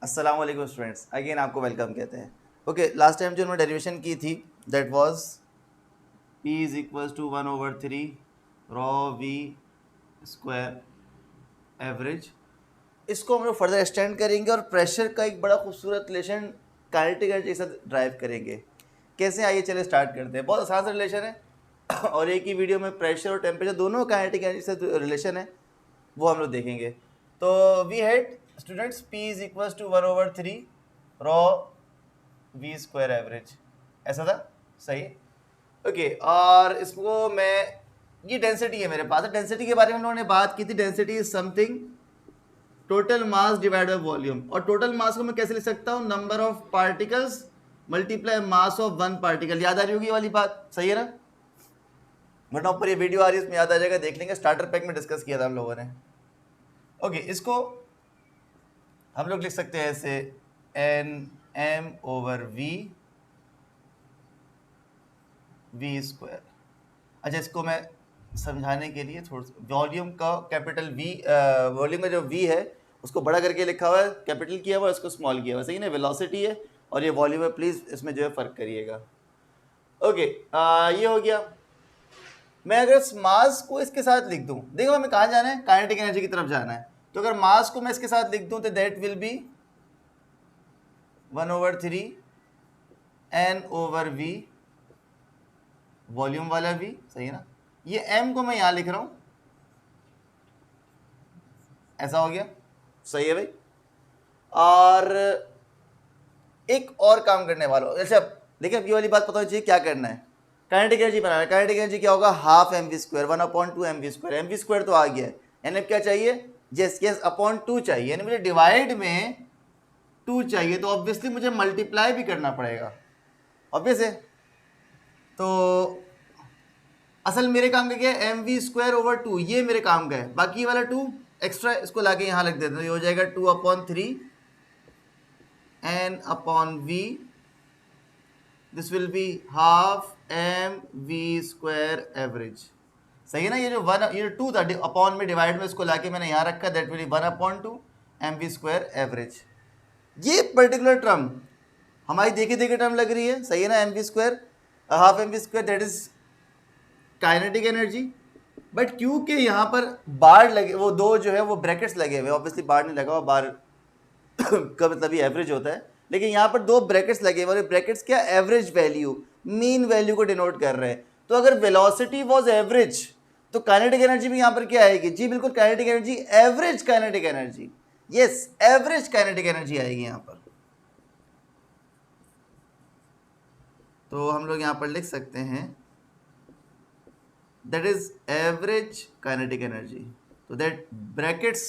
अस्सलाम वालेकुम students, again आपको वेलकम कहते हैं। ओके, लास्ट टाइम जो उन्होंने डेरिवेशन की थी that was P is equals to 1/3 rho V square average. इसको हम लोग फर्दर एक्सटेंड करेंगे और प्रेशर का एक बड़ा खूबसूरत रिलेशन काइनेटिक एनर्जी के साथ ड्राइव करेंगे। कैसे, आइए चले स्टार्ट करते हैं। बहुत आसान सा रिलेशन है और एक ही वीडियो में प्रेशर और टेम्परेचर दोनों काइनेटिक एनर्जी से रिलेशन है, वो हम लोग देखेंगे। तो we had students P is equals to 1/3 rho V square average, ऐसा था, सही। ओके, और इसको मैं, ये डेंसिटी है मेरे पास। डेंसिटी के बारे में हम लोगों ने बात की थी। Density is something total mass divide by volume. और टोटल मास को मैं कैसे लिख सकता हूँ? Number of particles multiply mass of one particle. याद आ रही होगी ये वाली बात, सही है ना? वरना ऊपर ये वीडियो आ रही है, इसमें याद आ जाएगा, देख लेंगे। स्टार्टर पैक में डिस्कस किया था हम लोगों ने। ओके, इसको हम लोग लिख सकते हैं ऐसे, N M over V square. अच्छा, इसको मैं समझाने के लिए थोड़ा सा, वॉल्यूम का कैपिटल वी, वॉल्यूम का जो वी है उसको बड़ा करके लिखा हुआ है, कैपिटल किया हुआ है, उसको स्मॉल किया हुआ है, सही ना? वेलोसिटी है और ये वॉल्यूम है। प्लीज़ इसमें जो है फ़र्क करिएगा। ओके, ये हो गया। मैं अगर मास को इसके साथ लिख दूं, देखो हमें कहाँ जाना है? काइनेटिक एनर्जी की तरफ जाना है। तो अगर मास को मैं इसके साथ लिख दूं तो that will be 1/3 N over V, volume वाला वी, सही है ना? ये एम को मैं यहां लिख रहा हूं, ऐसा हो गया, सही है भाई। और एक और काम करने वाला, अच्छा देखिए, अब ये वाली बात पता होनी चाहिए क्या करना है। काइनेटिक एनर्जी बनाना है। काइनेटिक एनर्जी क्या होगा? Half M V square, 1/2 M V square. M V square तो आ गया है, यानी अब क्या चाहिए? यस यस, अपॉन 2 चाहिए, यानी मुझे डिवाइड में 2 चाहिए, तो ऑब्वियसली मुझे मल्टीप्लाई भी करना पड़ेगा, ऑब्वियस है। तो असल मेरे काम का क्या है? एम वी स्क्वायर ओवर 2, ये मेरे काम का है। बाकी वाला 2 एक्स्ट्रा, इसको लाके यहाँ लग देते हैं, ये हो जाएगा 2/3 N upon V, this will be half M V square average, सही है ना? ये जो 1, ये 2 था अपॉन में, डिवाइड में इसको लाके मैंने यहाँ रखा, that will be 1/2 M V square average. ये पर्टिकुलर टर्म हमारी देखे देखे टर्म लग रही है, सही है ना? M V square, half M V square, that is kinetic energy. But क्योंकि यहाँ पर बार लगे, वो दो जो है वो ब्रैकेट्स लगे हुए, ऑब्वियसली बार नहीं लगा हुआ, बार का मतलब ये एवरेज होता है, लेकिन यहाँ पर दो ब्रैकेट्स लगे हुए, ब्रैकेट्स क्या? एवरेज वैल्यू, मीन वैल्यू को डिनोट कर रहे हैं। तो अगर वेलोसिटी वाज एवरेज तो काइनेटिक एनर्जी भी यहाँ पर क्या आएगी? जी बिल्कुल, kinetic energy, average kinetic energy, yes, average kinetic energy आएगी यहाँ पर। तो हम लोग यहाँ पर लिख सकते हैं that is average kinetic energy. तो दैट ब्रैकेट्स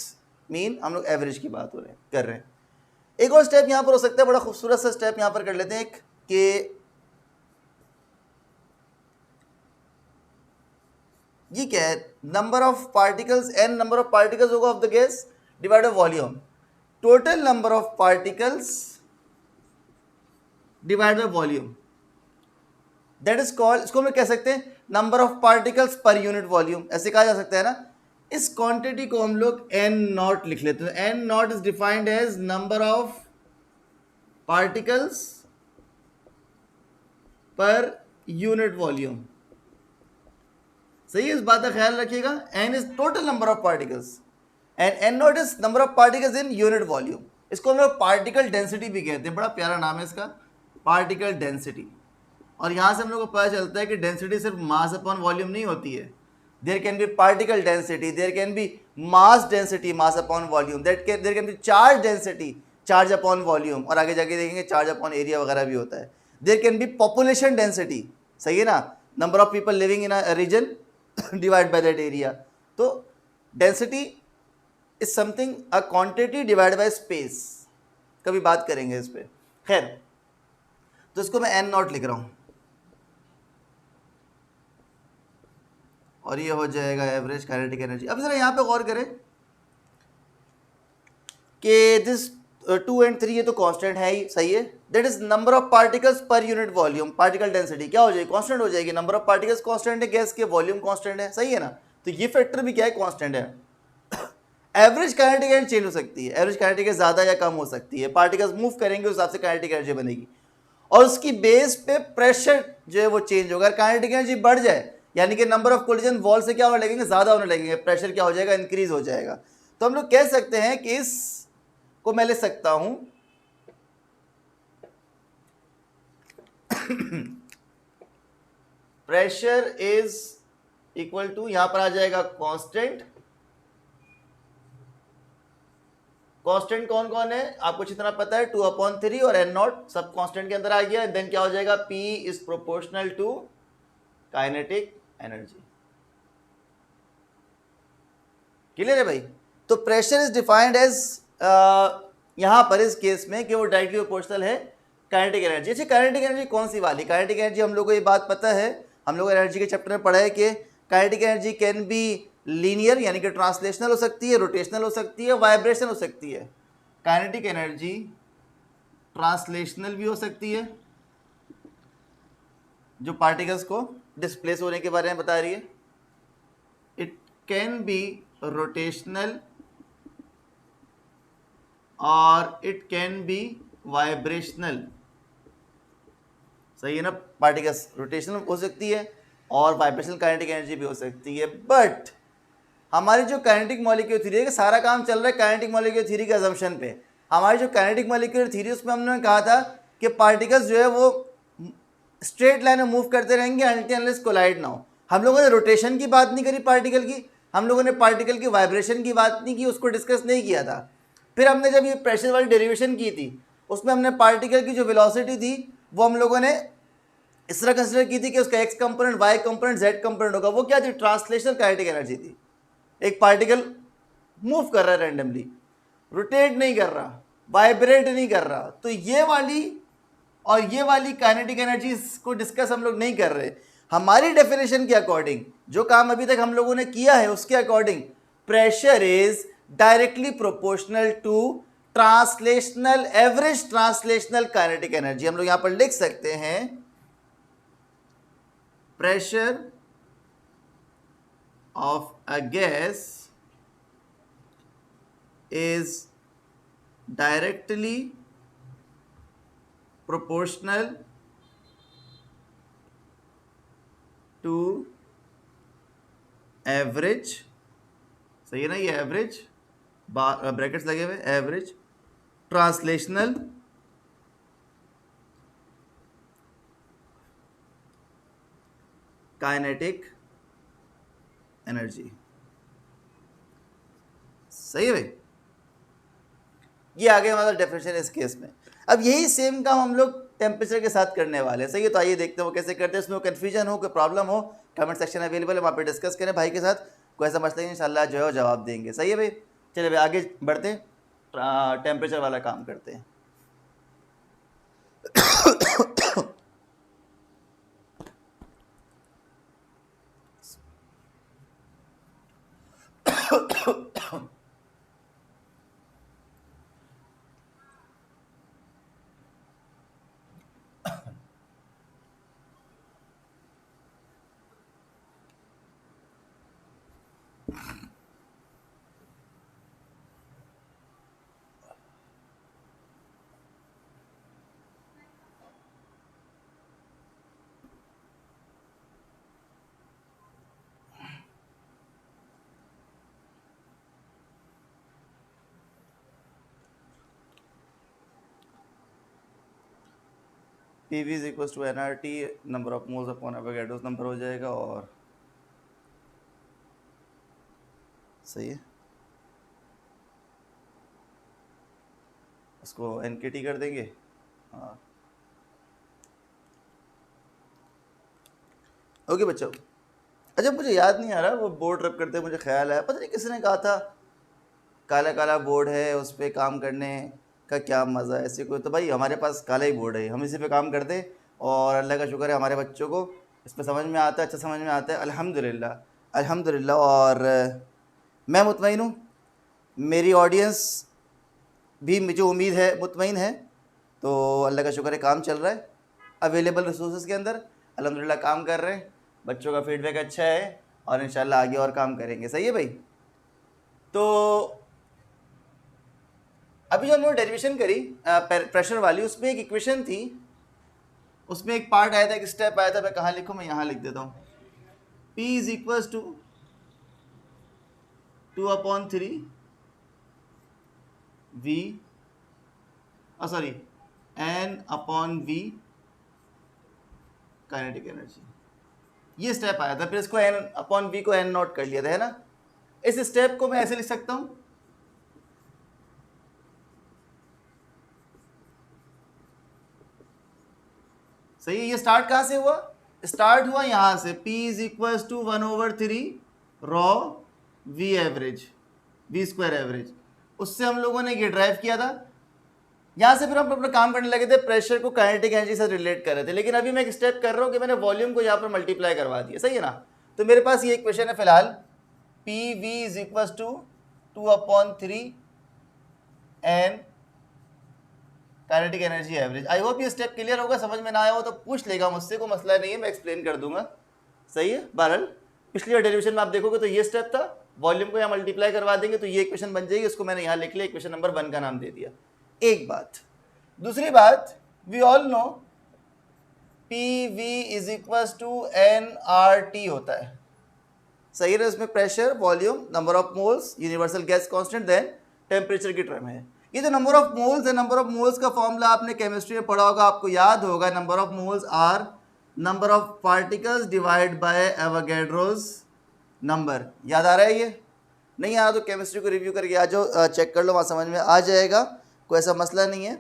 मीन हम लोग एवरेज की बात कर रहे हैं। एक और स्टेप यहां पर हो सकता है, बड़ा खूबसूरत सा स्टेप यहां पर कर लेते हैं एक, कि ये क्या है? Number of particles, N number of particles होगा of the gas divide by volume. Total number of particles divide by volume, that is called, इसको हम लोग कह सकते हैं number of particles per unit volume, ऐसे कहा जा सकता है ना। इस क्वांटिटी को हम लोग एन नॉट लिख लेते हैं। N naught is defined as number of particles per unit volume, सही है? इस बात का ख्याल रखिएगा। N is total number of particles and N naught is number of particles in unit volume. इसको हम लोग पार्टिकल डेंसिटी भी कहते हैं, बड़ा प्यारा नाम है इसका, पार्टिकल डेंसिटी। और यहाँ से हम लोग को पता चलता है कि डेंसिटी सिर्फ मास अपॉन वॉल्यूम नहीं होती है। There can be particle density, there can be mass density, mass upon volume, there can be charge density, charge upon volume, और आगे जाके देखेंगे चार्ज अपॉन एरिया वगैरह भी होता है। There can be population density, सही है ना? Number of people living in a region divide by that area. तो density is something, a quantity divide by space, कभी बात करेंगे इस पर। खैर, तो इसको मैं एन नॉट लिख रहा हूँ और ये हो जाएगा एवरेज काइनेटिक एनर्जी। अब जरा यहाँ पे गौर करें कि दिस 2 and 3 ये तो कांस्टेंट है ही, सही है? That is number of particles per unit volume. Particle density क्या हो जाएगी? कांस्टेंट हो जाएगी। नंबर ऑफ पार्टिकल्स कांस्टेंट है, गैस के वॉल्यूम कांस्टेंट है, सही है ना? तो ये फैक्टर भी क्या है? कांस्टेंट है। एवरेज काइनेटिक एनर्जी चेंज हो सकती है, एवरेज काइनेटिक एनर्जी ज़्यादा या कम हो सकती है, पार्टिकल्स मूव करेंगे उस हिसाब से काइनेटिक एनर्जी बनेगी, और उसकी बेस पे प्रेशर जो है वो चेंज होगा। काइनेटिक एनर्जी बढ़ जाए यानी कि नंबर ऑफ कोलिजन वॉल से क्या होने लगेंगे, ज़्यादा होने लगेंगे, प्रेशर क्या हो जाएगा, इंक्रीज हो जाएगा। तो हम लोग कह सकते हैं कि इस को मैं ले सकता हूं प्रेशर इज इक्वल टू, यहां पर आ जाएगा कांस्टेंट। कांस्टेंट कौन कौन है आपको अच्छी तरह पता है, 2/3 और n0 सब कांस्टेंट के अंदर आ गया। देन क्या हो जाएगा, P is proportional to kinetic energy. Clear है भाई? तो प्रेशर इज डिफाइंड एज, यहां पर इस केस में कि वो डायरेक्टली प्रोपोर्शनल है काइनेटिक एनर्जी। अच्छा, काइनेटिक एनर्जी कौन सी वाली? काइनेटिक एनर्जी हम लोग को ये बात पता है, हम लोग एनर्जी के चैप्टर में पढ़ा है कि kinetic energy can be linear यानी कि ट्रांसलेशनल हो सकती है, रोटेशनल हो सकती है, वाइब्रेशन हो सकती है। काइनेटिक एनर्जी ट्रांसलेशनल भी हो सकती है, जो पार्टिकल्स को डिस्प्लेस होने के बारे में बता रही है। इट कैन बी रोटेशनल और इट कैन बी वाइब्रेशनल। सही है ना? पार्टिकल्स रोटेशनल हो सकती है और वाइब्रेशनल काइनेटिक एनर्जी भी हो सकती है। बट हमारी जो काइनेटिक मॉलिक्यूलर थ्योरी है, सारा काम चल रहा है काइनेटिक मॉलिक्यूलर थ्योरी के अजम्पशन पे। हमारी जो काइनेटिक मॉलिक्यूलर थ्योरी, उसमें हमने कहा था कि पार्टिकल्स जो है वो स्ट्रेट लाइन में मूव करते रहेंगे अनटिल अनलेस कोलाइड ना हो। हम लोगों ने रोटेशन की बात नहीं करी पार्टिकल की, हम लोगों ने पार्टिकल की वाइब्रेशन की बात नहीं की, उसको डिस्कस नहीं किया था। फिर हमने जब ये प्रेशर वाली डेरिवेशन की थी, उसमें हमने पार्टिकल की जो वेलोसिटी थी वो हम लोगों ने इस तरह कंसिडर की थी कि उसका X component, Y component, Z component होगा। वो क्या थी? ट्रांसलेशनल काइनेटिक एनर्जी थी। एक पार्टिकल मूव कर रहा है रैंडमली, रोटेट नहीं कर रहा, वाइब्रेट नहीं कर रहा, तो ये वाली और ये वाली काइनेटिक एनर्जी को डिस्कस हम लोग नहीं कर रहे। हमारी डेफिनेशन के अकॉर्डिंग, जो काम अभी तक हम लोगों ने किया है उसके according, pressure is directly proportional to translational, average translational kinetic energy. हम लोग यहां पर लिख सकते हैं pressure of a gas is directly proportional to average, सही है ना? ये एवरेज ब्रैकेट्स लगे हुए, एवरेज ट्रांसलेशनल काइनेटिक एनर्जी। सही है भाई? ये आ गया हमारा डेफिनेशन इस केस में। अब यही सेम काम हम लोग टेम्परेचर के साथ करने वाले हैं। सही है? तो आइए देखते हैं वो कैसे करते हैं। इसमें कन्फ्यूजन हो, कोई प्रॉब्लम हो, कमेंट सेक्शन अवेलेबल है, वहाँ पे डिस्कस करें भाई के साथ। कोई ऐसा मसला नहीं, इंशाल्लाह जो है वो जवाब देंगे। सही है भाई? चलिए भाई आगे बढ़ते हैं, टेम्परेचर वाला काम करते हैं। PV is equal to nRT, number of moles upon Avogadro's number हो जाएगा। और सही है, उसको NKT कर देंगे। हाँ ओके बच्चों। अच्छा मुझे याद नहीं आ रहा, वो बोर्ड रब करते मुझे ख्याल आया, पता नहीं किसने कहा था काला काला बोर्ड है उस पर काम करने का क्या मज़ा है। ऐसे कोई तो भाई हमारे पास काला ही बोर्ड है, हम इसी पे काम करते हैं और अल्लाह का शुक्र है हमारे बच्चों को इस पर समझ में आता है, अच्छा समझ में आता है, अल्हम्दुलिल्लाह अल्हम्दुलिल्लाह। और मैं मुतमईन हूँ, मेरी ऑडियंस भी मुझे उम्मीद है मुतमईन है। तो अल्लाह का शुक्र है काम चल रहा है, अवेलेबल रिसोर्स के अंदर अल्हम्दुलिल्लाह काम कर रहे हैं, बच्चों का फीडबैक अच्छा है और इंशाल्लाह आगे और काम करेंगे। सही है भाई? तो अभी जो हमने डेरिवेशन करी प्रेशर वाली, उसमें एक इक्वेशन थी, उसमें एक पार्ट आया था, एक स्टेप आया था, मैं कहाँ लिखूँ, मैं यहाँ लिख देता हूँ, P is equals to 2/3 V, sorry N/V kinetic energy, ये स्टेप आया था, फिर इसको N/V को N नोट कर लिया था, है ना। इस स्टेप को मैं ऐसे लिख सकता हूँ, सही है। ये स्टार्ट कहाँ से हुआ, स्टार्ट हुआ यहाँ से, P is equals to 1/3 rho V average, V square average, उससे हम लोगों ने ये ड्राइव किया था। यहाँ से फिर हम अपना काम करने लगे थे, प्रेशर को काइनेटिक एनर्जी से रिलेट कर रहे थे। लेकिन अभी मैं एक स्टेप कर रहा हूँ कि मैंने वॉल्यूम को यहाँ पर मल्टीप्लाई करवा दिया, सही है ना। तो मेरे पास ये इक्वेशन है फिलहाल, P V is equal to 2/3 N kinetic energy average. I hope ये स्टेप क्लियर होगा, समझ में ना आया हो तो पूछ लेगा मुझसे, कोई मसला नहीं है, मैं एक्सप्लेन कर दूंगा, सही है। बहरहाल पिछली डेरिवेशन में आप देखोगे तो ये स्टेप था, वॉल्यूम को यहाँ मल्टीप्लाई करवा देंगे तो ये इक्वेशन बन जाएगी, उसको मैंने यहाँ लिख लिया, इक्वेशन नंबर 1 का नाम दे दिया। एक बात, दूसरी बात, we all know P V is equal to N R T होता है, सही है। इसमें pressure, volume, number of moles, universal gas constant, then temperature की टर्म है। ये जो नंबर ऑफ मोल्स है, नंबर ऑफ मोल्स का फॉर्मूला आपने केमिस्ट्री में पढ़ा होगा, आपको याद होगा, number of moles are number of particles divide by Avogadro's number. याद आ रहा है? ये नहीं आ रहा तो केमिस्ट्री को रिव्यू करके आ जाओ, चेक कर लो, वहाँ समझ में आ जाएगा, कोई ऐसा मसला नहीं है।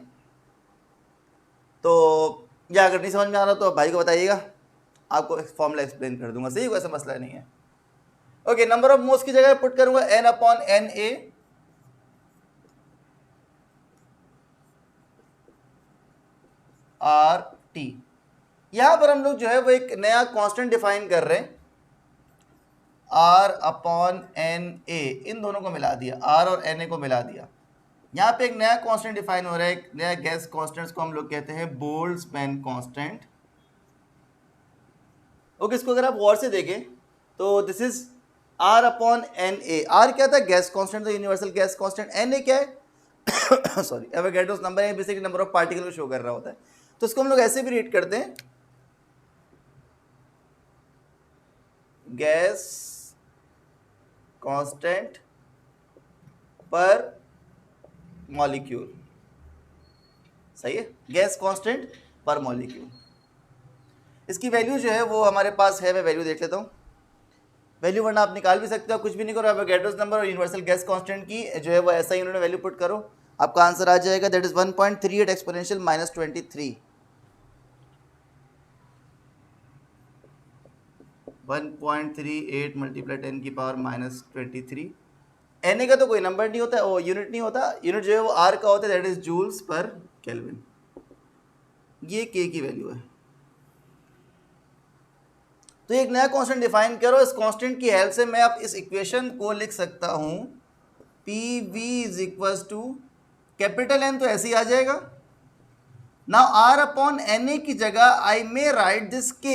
तो या अगर नहीं समझ में आ रहा तो भाई को बताइएगा, आपको फॉर्मूला एक्सप्लेन कर दूंगा, सही है, कोई ऐसा मसला नहीं है। ओके, नंबर ऑफ मोल्स की जगह पुट करूंगा N/Na RT। यहां पर हम लोग जो है वो एक नया कांस्टेंट डिफाइन कर रहे हैं, R/Na, इन दोनों को मिला दिया, R और Na को मिला दिया। यहाँ पे एक नया कांस्टेंट डिफाइन हो रहा है, एक नया गैस कांस्टेंट को हम लोग कहते हैं बोल्ट्जमैन कांस्टेंट। ओके, इसको अगर आप गौर से देखें तो दिस इज R/Na। R क्या था? गैस कांस्टेंट, तो यूनिवर्सल गैस कांस्टेंट। Na क्या है? सॉरी, एवोगैड्रोस नंबर है, बेसिकली नंबर ऑफ पार्टिकल को शो कर रहा होता है। तो इसको हम लोग ऐसे भी रीड करते हैं, गैस कांस्टेंट पर मॉलिक्यूल, सही है, गैस कांस्टेंट पर मॉलिक्यूल। इसकी वैल्यू जो है वो हमारे पास है, मैं वैल्यू देख लेता हूँ। वैल्यू वरना आप निकाल भी सकते हो, कुछ भी नहीं करो, एवोगैड्रोस नंबर और यूनिवर्सल गैस कांस्टेंट की जो है वो ऐसा ही उन्होंने वैल्यू पुट करो, आपका आंसर आ जाएगा, दैट इज 1.38 एक्सपोनेंशियल -23। 1.38 मल्टीप्लाई 10 की पावर -23। Na का तो कोई नंबर नहीं होता, वो यूनिट नहीं होता, यूनिट जो है वो R का होता है, that is joules per kelvin. ये K की वैल्यू है। तो एक नया कांस्टेंट डिफाइन करो, इस कांस्टेंट की हेल्प से मैं अब इस इक्वेशन को लिख सकता हूं, P V is equal to capital N तो ऐसे ही आ जाएगा। नाउ R/Na की जगह I may write this K,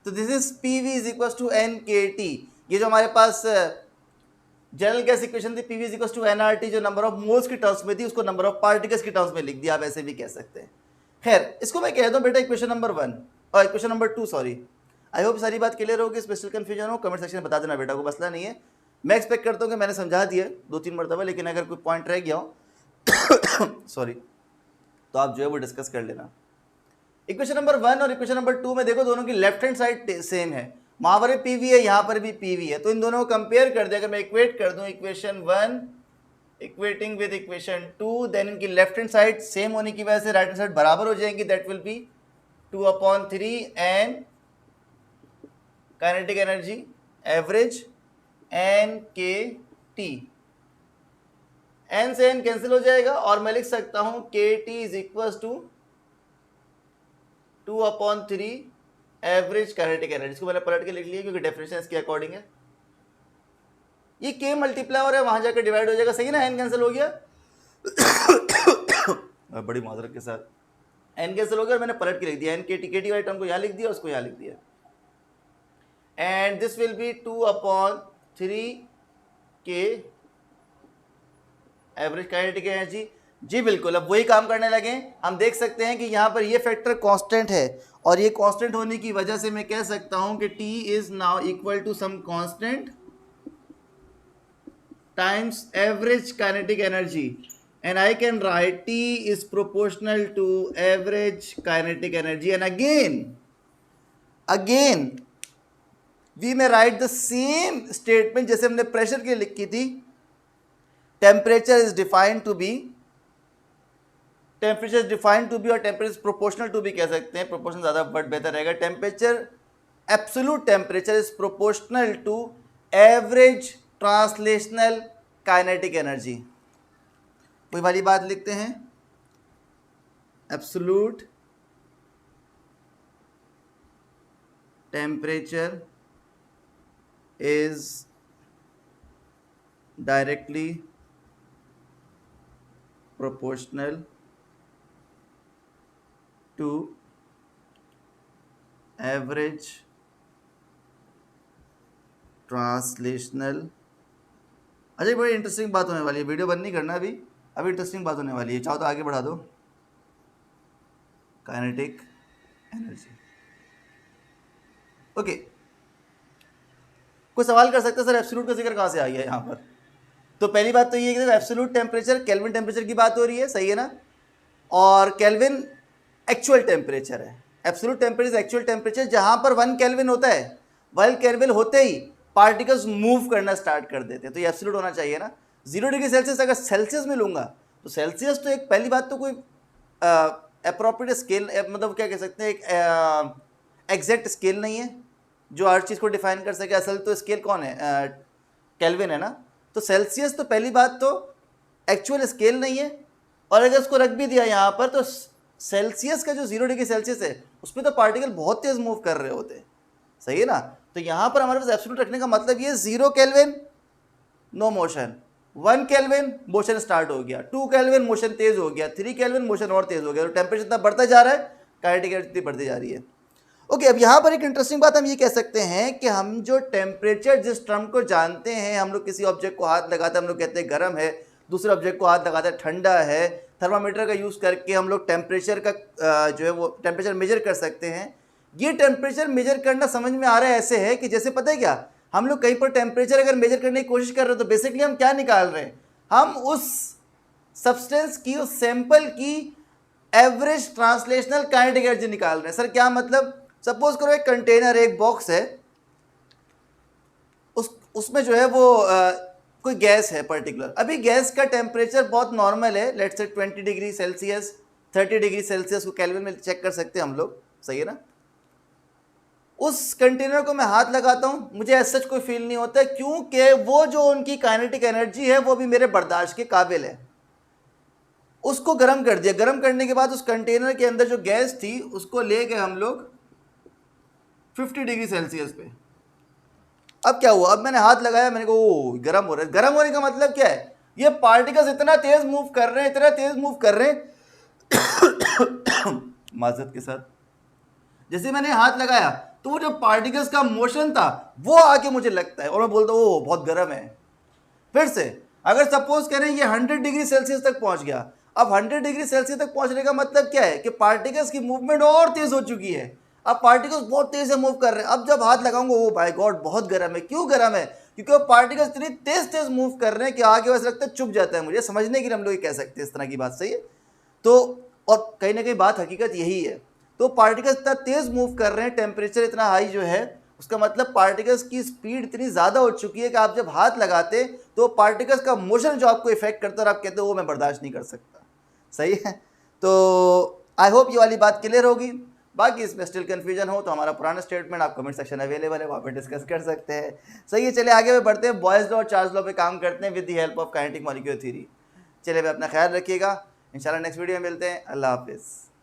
तो this is P V is equal to NKT। ये जो हमारे पास जनरल गैस इक्वेशन थी, P V is equal to NRT, जो नंबर ऑफ मोल्स की टर्म्स में थी, उसको नंबर ऑफ पार्टिकल्स की टर्म्स में लिख दिया, आप ऐसे भी कह सकते हैं। खैर, इसको मैं कह दूं बेटा इक्वेशन नंबर 1 और equation number 2, sorry. I hope सारी बात क्लियर होगी, स्पेशल कन्फ्यूजन हो कमेंट सेक्शन में बता देना बेटा, को मसला नहीं है। मैं एक्सपेक्ट करता हूँ कि मैंने समझा दिया 2-3 मरतबा, लेकिन अगर कोई पॉइंट रह गया हो सॉरी, तो आप जो है वो डिस्कस कर लेना। इक्वेशन नंबर 1 और इक्वेशन नंबर 2 में देखो, दोनों की लेफ्ट हैंड साइड सेम है, वहां पर पीवी है, यहाँ पर भी पीवी है, तो इन दोनों को कंपेयर कर दे, अगर मैं इक्वेट कर दूं equation 1 equating with equation 2, then इनकी लेफ्ट हैंड साइड सेम होने की वजह से राइट हैंड साइड बराबर हो जाएंगी, that will be 2/3 N kinetic energy average NKT। n से n कैंसिल हो जाएगा और मैं लिख सकता हूं KT is equal to 2/3 average kinetic energy. इसको मैंने पलट के लिख लिया क्योंकि डेफिनेशन इसके अकॉर्डिंग है। ये K मल्टीप्लाई हो रहा है, वहां जाकर डिवाइड हो जाएगा, सही ना, n कैंसिल हो गया बड़ी माजरत के साथ n कैंसिल हो गया और मैंने पलट के लिख दिया, NKT, KT वाली टर्म को यहाँ लिख दिया, उसको यहाँ लिख दिया, and this will be 2/3 K average kinetic energy. जी बिल्कुल, अब वही काम करने लगे। हम देख सकते हैं कि यहाँ पर ये फैक्टर कांस्टेंट है और ये कांस्टेंट होने की वजह से मैं कह सकता हूं कि T is now equal to some constant times average kinetic energy, and I can write T is proportional to average kinetic energy, and again we may write the same statement जैसे हमने प्रेशर के लिखी थी। Temperature is defined to be, temperature defined to be और temperature proportional to be कह सकते हैं, proportional ज़्यादा वर्ड बेहतर रहेगा। Temperature, absolute temperature is proportional to average translational kinetic energy. कोई वाली बात लिखते हैं, absolute temperature is directly proportional to average translational. अच्छा, बड़ी इंटरेस्टिंग बात होने वाली है, वीडियो बंद नहीं करना अभी, अभी इंटरेस्टिंग बात होने वाली है, चाहो तो आगे बढ़ा दो। Kinetic energy, okay. कोई सवाल कर सकते हैं सर एब्सोल्यूट का जिक्र कहाँ से आ गया यहाँ पर? तो पहली बात तो ये है कि एब्सोल्यूट टेम्परेचर केल्विन टेम्परेचर की बात हो रही है, सही है ना, और केल्विन एक्चुअल टेम्परेचर है। एब्सोल्यूट टेम्परेचर एक्चुअल टेम्परेचर जहाँ पर 1 केल्विन होता है, 1 केल्विन होते ही पार्टिकल्स मूव करना स्टार्ट कर देते हैं, तो ये एब्सोल्यूट होना चाहिए ना। 0 डिग्री सेल्सियस अगर सेल्सियस में लूँगा तो सेल्सियस तो एक, पहली बात तो कोई अप्रोप्रिएट स्केल, मतलब क्या कह सकते हैं, एक एग्जैक्ट स्केल नहीं है जो हर चीज़ को डिफाइन कर सके। असल तो स्केल कौन है, केल्विन है ना। तो सेल्सियस तो पहली बात तो एक्चुअल स्केल नहीं है, और अगर उसको रख भी दिया यहाँ पर तो सेल्सियस का जो 0 डिग्री सेल्सियस है उसमें तो पार्टिकल बहुत तेज़ मूव कर रहे होते हैं, सही है ना। तो यहाँ पर हमारे पास एब्सोल्यूट रखने का मतलब ये 0 kelvin no motion, 1 kelvin motion start हो गया, 2 केल्विन मोशन तेज हो गया, 3 केल्विन मोशन और तेज हो गया, तो टेम्परेचर इतना बढ़ता जा रहा है, काइनेटिक एनर्जी बढ़ती जा रही है। ओके, अब यहाँ पर एक इंटरेस्टिंग बात हम ये कह सकते हैं कि हम जो टेम्परेचर जिस टर्म को जानते हैं, हम लोग किसी ऑब्जेक्ट को हाथ लगाते हैं, हम लोग कहते हैं गर्म है, दूसरे ऑब्जेक्ट को हाथ लगाते हैं ठंडा है, थर्मामीटर का यूज़ करके हम लोग टेम्परेचर का जो है वो टेम्परेचर मेजर कर सकते हैं। ये टेम्परेचर मेजर करना समझ में आ रहा है ऐसे है कि जैसे पता है क्या, हम लोग कहीं पर टेम्परेचर अगर मेजर करने की कोशिश कर रहे हो तो बेसिकली हम क्या निकाल रहे हैं, हम उस सब्सटेंस की, उस सैंपल की एवरेज ट्रांसलेशनल काइनेटिक एनर्जी निकाल रहे हैं। सर क्या मतलब, सपोज करो एक कंटेनर, एक बॉक्स है, उसमें जो है वो कोई गैस है पर्टिकुलर। अभी गैस का टेम्परेचर बहुत नॉर्मल है, let's say 20 degree Celsius, 30 degree Celsius को केल्विन में चेक कर सकते हैं हम लोग, सही है ना। उस कंटेनर को मैं हाथ लगाता हूँ, मुझे ऐसा कोई फील नहीं होता है, क्योंकि वो जो उनकी काइनेटिक एनर्जी है वो भी मेरे बर्दाश्त के काबिल है। उसको गर्म कर दिया, गर्म करने के बाद उस कंटेनर के अंदर जो गैस थी उसको ले गए हम लोग 50 डिग्री सेल्सियस पे। अब क्या हुआ, अब मैंने हाथ लगाया, मैंने कहा ओ गर्म हो रहा है। गर्म होने का मतलब क्या है, ये पार्टिकल्स इतना तेज मूव कर रहे हैं, इतना तेज मूव कर रहे हैं माजरत के साथ, जैसे मैंने हाथ लगाया तो वो जो पार्टिकल्स का मोशन था वो आके मुझे लगता है और मैं बोलता हूँ ओ बहुत गर्म है। फिर से अगर सपोज करें ये 100 डिग्री सेल्सियस तक पहुंच गया, अब 100 डिग्री सेल्सियस तक पहुंचने का मतलब क्या है कि पार्टिकल्स की मूवमेंट और तेज हो चुकी है, अब पार्टिकल्स बहुत तेज से मूव कर रहे हैं। अब जब हाथ लगाऊंगा ओ भाई गॉड बहुत गर्म है। क्यों गर्म है, क्योंकि वो पार्टिकल्स इतनी तेज तेज मूव कर रहे हैं कि आगे वैसे लगता है चुप जाता है। मुझे समझने के लिए हम लोग कह सकते हैं इस तरह की बात, सही है। तो और कहीं ना कहीं बात हकीकत यही है, तो पार्टिकल्स इतना तेज मूव कर रहे हैं, टेम्परेचर इतना हाई जो है, उसका मतलब पार्टिकल्स की स्पीड इतनी ज़्यादा हो चुकी है कि आप जब हाथ लगाते तो पार्टिकल्स का मोशन जो आपको इफेक्ट करता है और आप कहते हो वो मैं बर्दाश्त नहीं कर सकता, सही है। तो आई होप ये वाली बात क्लियर होगी। बाकी इसमें स्टिल कन्फ्यूजन हो तो हमारा पुराना स्टेटमेंट आप कमेंट सेक्शन अवेलेबल है, वहाँ पे डिस्कस कर सकते हैं, सही है। चलिए आगे बढ़ते हैं, बॉयज़ लॉ और चार्ल्स लॉ पे काम करते हैं with the help of kinetic molecular theory. चलिए भाई अपना ख्याल रखिएगा, इंशाल्लाह नेक्स्ट वीडियो में मिलते हैं, अल्लाह हाफिज़।